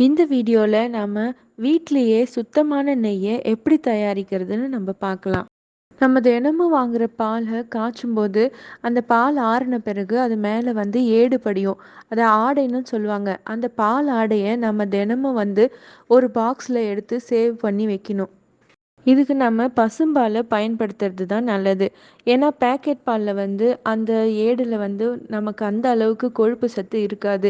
இந்த வீடியோல நாம வீட்லயே சுத்தமான நெய்ய எப்படி தயாரிக்கிறதுன்னு நம்ம பார்க்கலாம். நம்ம தினமும் வாங்குற பாலை காய்ச்சும்போது அந்த பால் ஆறின பிறகு அது மேலே வந்து ஏடு படியும். அதை ஆடைன்னு சொல்லுவாங்க. அந்த பால் ஆடையை நம்ம தினமும் வந்து ஒரு பாக்ஸில் எடுத்து சேவ் பண்ணி வைக்கணும். இதுக்கு நம்ம பசும்பாலை பயன்படுத்துறது தான் நல்லது. ஏன்னா பேக்கெட் பாலில் வந்து அந்த ஏடில் வந்து நமக்கு அந்த அளவுக்கு கொழுப்பு சத்து இருக்காது.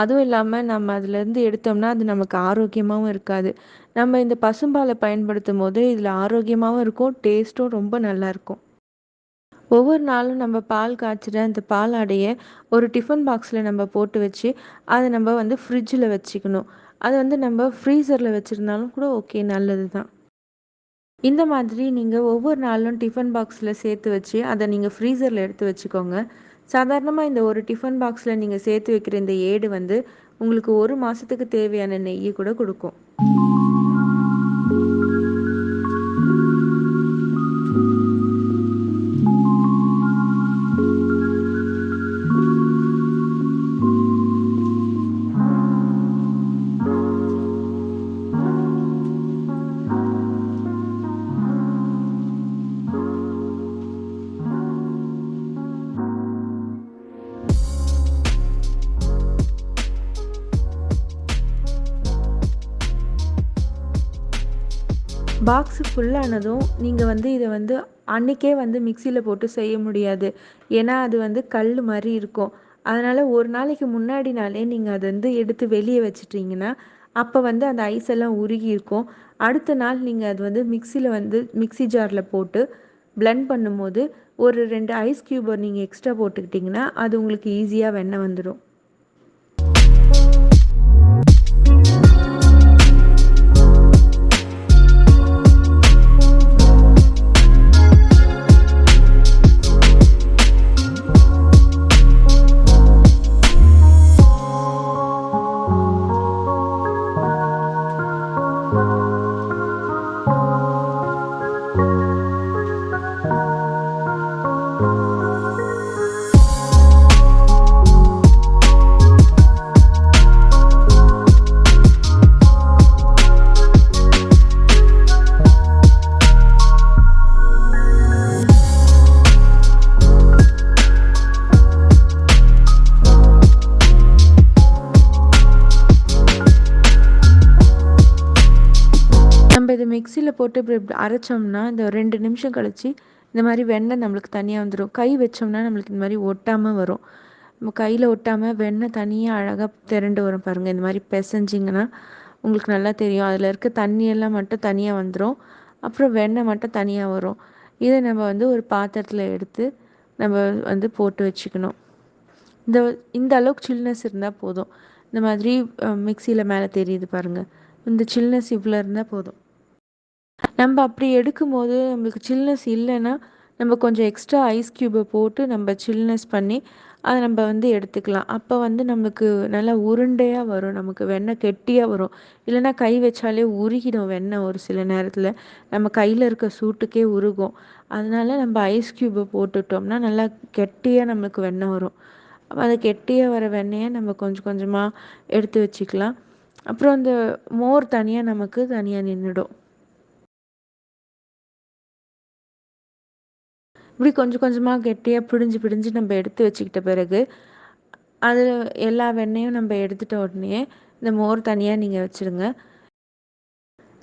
அதுவும் இல்லாமல் நம்ம அதுலேருந்து எடுத்தோம்னா அது நமக்கு ஆரோக்கியமாகவும் இருக்காது. நம்ம இந்த பசும்பாலை பயன்படுத்தும் போது இதில் ஆரோக்கியமாகவும் இருக்கும், டேஸ்ட்டும் ரொம்ப நல்லாயிருக்கும். ஒவ்வொரு நாளும் நம்ம பால் காய்ச்சுற அந்த பால் ஆடையை ஒரு டிஃபன் பாக்ஸில் நம்ம போட்டு வச்சு அதை நம்ம வந்து ஃப்ரிட்ஜில் வச்சுக்கணும். அது வந்து நம்ம ஃப்ரீசரில் வச்சுருந்தாலும் கூட ஓகே, நல்லது தான். இந்த மாதிரி நீங்கள் ஒவ்வொரு நாளும் டிஃபன் பாக்ஸில் சேர்த்து வச்சு அதை நீங்கள் ஃப்ரீசரில் எடுத்து வச்சுக்கோங்க. சாதாரணமாக இந்த ஒரு டிஃபன் பாக்ஸில் நீங்கள் சேர்த்து வைக்கிற இந்த ஏடு வந்து உங்களுக்கு ஒரு மாதத்துக்கு தேவையான நெய்யை கூட கொடுக்கும். பாக்ஸு ஃபுல்லானதும் நீங்கள் வந்து இதை வந்து அன்றைக்கே வந்து மிக்சியில் போட்டு செய்ய முடியாது. ஏன்னா அது வந்து கல் மாதிரி இருக்கும். அதனால் ஒரு நாளைக்கு முன்னாடினாலே நீங்கள் அதை வந்து எடுத்து வெளியே வச்சிட்டிங்கன்னா அப்போ வந்து அந்த ஐஸ் எல்லாம் உருகி இருக்கும். அடுத்த நாள் நீங்கள் அது வந்து மிக்சியில் வந்து மிக்சி ஜாரில் போட்டு பிளெண்ட் பண்ணும்போது ஒரு 2 ஐஸ் க்யூபை நீங்கள் எக்ஸ்ட்ரா போட்டுக்கிட்டிங்கன்னா அது உங்களுக்கு ஈஸியாக வெண்ணெய் வந்துடும். நம்ம இதை மிக்சியில் போட்டு இப்படி அரைச்சோம்னா இந்த 2 நிமிஷம் கழிச்சு இந்த மாதிரி வெண்ணெய் நம்மளுக்கு தனியாக வந்துடும். கை வச்சோம்னா நம்மளுக்கு இந்த மாதிரி ஒட்டாமல் வரும். நம்ம கையில் ஒட்டாமல் வெண்ணெய் தனியாக அழகாக திரண்டு வரும் பாருங்கள். இந்த மாதிரி பிசைஞ்சிங்கன்னா உங்களுக்கு நல்லா தெரியும். அதில் இருக்க தண்ணியெல்லாம் மட்டும் தனியாக வந்துடும். அப்புறம் வெண்ணெய் மட்டும் தனியாக வரும். இதை நம்ம வந்து ஒரு பாத்திரத்தில் எடுத்து நம்ம வந்து போட்டு வச்சுக்கணும். இந்த இந்த அளவுக்கு சில்னஸ் இருந்தால் போதும். இந்த மாதிரி மிக்சியில் மேலே தெரியுது பாருங்கள். இந்த சில்னஸ் இவ்வளோ இருந்தால் போதும். நம்ம அப்படி எடுக்கும்போது நம்மளுக்கு சில்னஸ் இல்லைன்னா நம்ம கொஞ்சம் எக்ஸ்ட்ரா ஐஸ் க்யூபை போட்டு நம்ம சில்னஸ் பண்ணி அதை நம்ம வந்து எடுத்துக்கலாம். அப்போ வந்து நம்மளுக்கு நல்லா உருண்டையாக வரும், நமக்கு வெண்ணெய் கெட்டியாக வரும். இல்லைன்னா கை வச்சாலே உருகிடும் வெண்ணெய். ஒரு சில நேரத்தில் நம்ம கையில் இருக்க சூட்டுக்கே உருகும். அதனால நம்ம ஐஸ் க்யூபை போட்டுட்டோம்னா நல்லா கெட்டியாக நம்மளுக்கு வெண்ணெய் வரும். அது கெட்டியாக வர வெண்ணெயை நம்ம கொஞ்சம் கொஞ்சமாக எடுத்து வச்சுக்கலாம். அப்புறம் அந்த மோர் தனியாக நமக்கு தனியாக நின்றுடும். இப்படி கொஞ்சம் கொஞ்சமாக கெட்டியாக பிழிஞ்சு பிழிஞ்சு நம்ம எடுத்து வச்சுக்கிட்ட பிறகு அது எல்லா வெண்ணெயும் நம்ம எடுத்துட்ட உடனே இந்த மோர் தனியாக நீங்கள் வச்சுருங்க.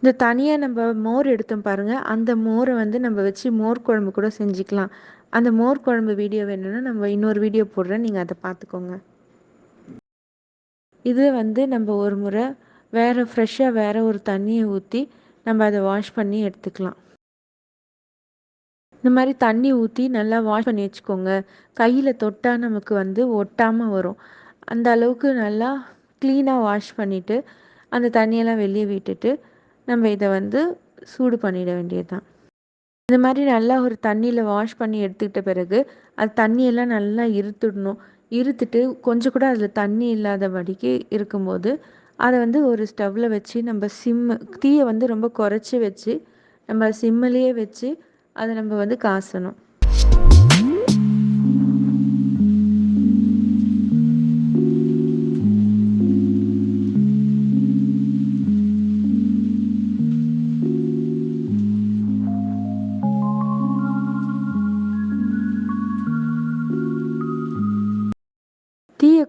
இந்த தனியாக நம்ம மோர் எடுத்தோம் பாருங்கள், அந்த மோரை வந்து நம்ம வச்சு மோர் குழம்பு கூட செஞ்சுக்கலாம். அந்த மோர் குழம்பு வீடியோ வேணும்னா நம்ம இன்னொரு வீடியோ போடுறேன், நீங்கள் அதை பார்த்துக்கோங்க. இது வந்து நம்ம ஒரு முறை வேறு ஃப்ரெஷ்ஷாக வேறு ஒரு தண்ணியை ஊற்றி நம்ம அதை வாஷ் பண்ணி எடுத்துக்கலாம். இந்த மாதிரி தண்ணி ஊற்றி நல்லா வாஷ் பண்ணி வச்சுக்கோங்க. கையில் தொட்டால் நமக்கு வந்து ஒட்டாமல் வரும். அந்த அளவுக்கு நல்லா க்ளீனாக வாஷ் பண்ணிவிட்டு அந்த தண்ணியெல்லாம் வெளியே விட்டுட்டு நம்ம இதை வந்து சூடு பண்ணிட வேண்டியது தான். இந்த மாதிரி நல்லா ஒரு தண்ணியில் வாஷ் பண்ணி எடுத்துக்கிட்ட பிறகு அது தண்ணியெல்லாம் நல்லா இருத்துடணும். இருத்துட்டு கொஞ்சம் கூட அதில் தண்ணி இல்லாதபடிக்கு இருக்கும்போது அதை வந்து ஒரு ஸ்டவ்வில் வச்சு நம்ம தீயை வந்து ரொம்ப குறைச்சி வச்சு நம்ம சிம்மிலேயே வச்சு அதை நம்ம வந்து காசணும்.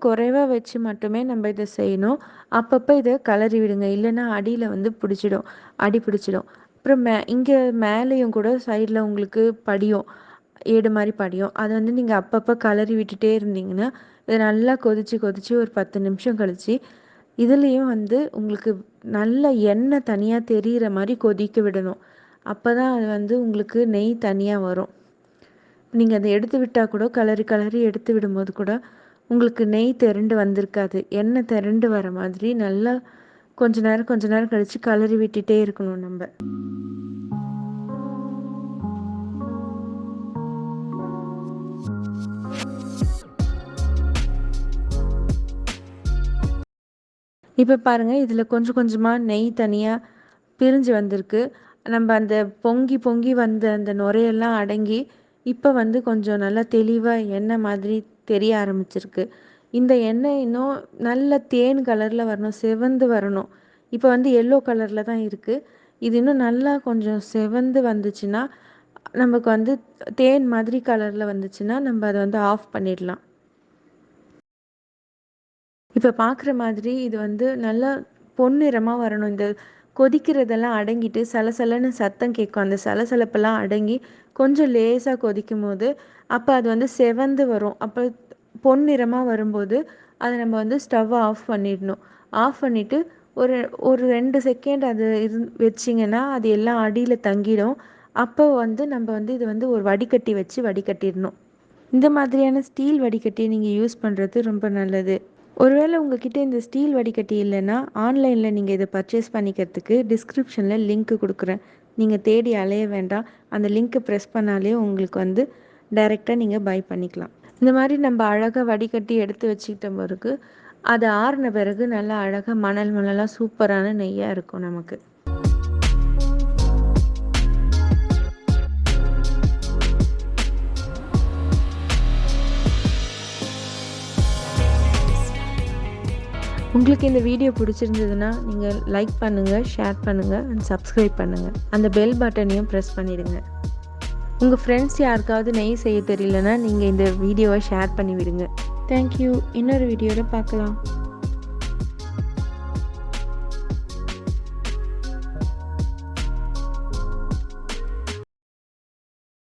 குறைவா வச்சு மட்டுமே நம்ம இதை செய்யணும். அப்பப்போ இதை கலரி விடுங்க, இல்லைன்னா அடியில் வந்து பிடிச்சிடும், அடி பிடிச்சிடும். அப்புறம் இங்கே மேலேயும் கூட சைடில் உங்களுக்கு படியும், ஏடு மாதிரி படியும். அதை வந்து நீங்கள் அப்பப்போ கலரி விட்டுட்டே இருந்தீங்கன்னா இது நல்லா கொதித்து ஒரு 10 நிமிஷம் கழித்து இதுலேயும் வந்து உங்களுக்கு நல்ல எண்ணெய் தனியாக தெரிகிற மாதிரி கொதிக்க விடணும். அப்போ தான் அது வந்து உங்களுக்கு நெய் தனியாக வரும். நீங்கள் அதை எடுத்து விட்டால் கூட கலரி எடுத்து விடும்போது கூட உங்களுக்கு நெய் திரண்டு வந்திருக்காது. எண்ணெய் திரண்டு வர மாதிரி நல்லா கொஞ்ச நேரம் கழித்து கலரி விட்டுட்டே இருக்கணும் நம்ம. இப்போ பாருங்கள், இதில் கொஞ்சம் கொஞ்சமாக நெய் தனியாக பிரிஞ்சு வந்திருக்கு. நம்ம அந்த பொங்கி வந்த அந்த நுரையெல்லாம் அடங்கி இப்போ வந்து கொஞ்சம் நல்லா தெளிவாக எண்ணெய் மாதிரி தெரிய ஆரம்பிச்சிருக்கு. இந்த எண்ணெய் இன்னும் நல்ல தேன் கலரில் வரணும், செவந்து வரணும். இப்போ வந்து எல்லோ கலரில் தான் இருக்குது. இது இன்னும் நல்லா கொஞ்சம் செவந்து வந்துச்சுன்னா, நமக்கு வந்து தேன் மாதிரி கலரில் வந்துச்சுன்னா நம்ம அதை வந்து ஆஃப் பண்ணிடலாம். இப்போ பார்க்குற மாதிரி இது வந்து நல்லா பொன்னிறமாக வரணும். இந்த கொதிக்கிறதெல்லாம் அடங்கிட்டு சலசலன்னு சத்தம் கேட்கும். அந்த சலசலப்பெல்லாம் அடங்கி கொஞ்சம் லேசாக கொதிக்கும் போது அப்போ அது வந்து செவந்து வரும். அப்போ பொன்னிறமாக வரும்போது அதை நம்ம வந்து ஸ்டவ்வை ஆஃப் பண்ணிடணும். ஆஃப் பண்ணிவிட்டு ஒரு ஒரு 2 செகண்ட் அது வச்சிங்கன்னா அது எல்லாம் அடியில் தங்கிடும். அப்போ வந்து நம்ம வந்து இது வந்து ஒரு வடிகட்டி வச்சு வடிகட்டிடணும். இந்த மாதிரியான ஸ்டீல் வடிகட்டியை நீங்கள் யூஸ் பண்ணுறது ரொம்ப நல்லது. ஒருவேளை உங்ககிட்ட இந்த ஸ்டீல் வடிகட்டி இல்லைன்னா ஆன்லைனில் நீங்கள் இதை பர்ச்சேஸ் பண்ணிக்கிறதுக்கு டிஸ்கிரிப்ஷனில் லிங்க் கொடுக்குறேன். நீங்கள் தேடி அலைய வேண்டாம். அந்த லிங்க்கை ப்ரெஸ் பண்ணாலே உங்களுக்கு வந்து டைரெக்டாக நீங்கள் பை பண்ணிக்கலாம். இந்த மாதிரி நம்ம அழகாக வடிகட்டி எடுத்து வச்சுக்கிட்ட பிறகு அது ஆறின பிறகு நல்லா அழகாக மணலாக சூப்பரான நெய்யாக இருக்கும் நமக்கு. உங்களுக்கு இந்த வீடியோ பிடிச்சிருந்ததுன்னா நீங்கள் லைக் பண்ணுங்கள், ஷேர் பண்ணுங்கள் அண்ட் சப்ஸ்கிரைப் பண்ணுங்கள். அந்த பெல் பட்டனையும் ப்ரெஸ் பண்ணிவிடுங்க. உங்கள் ஃப்ரெண்ட்ஸ் யாருக்காவது நெய் செய்ய தெரியலனா நீங்கள் இந்த வீடியோவை ஷேர் பண்ணி விடுங்க. தேங்க்யூ. இன்னொரு வீடியோவில் பார்க்கலாம்.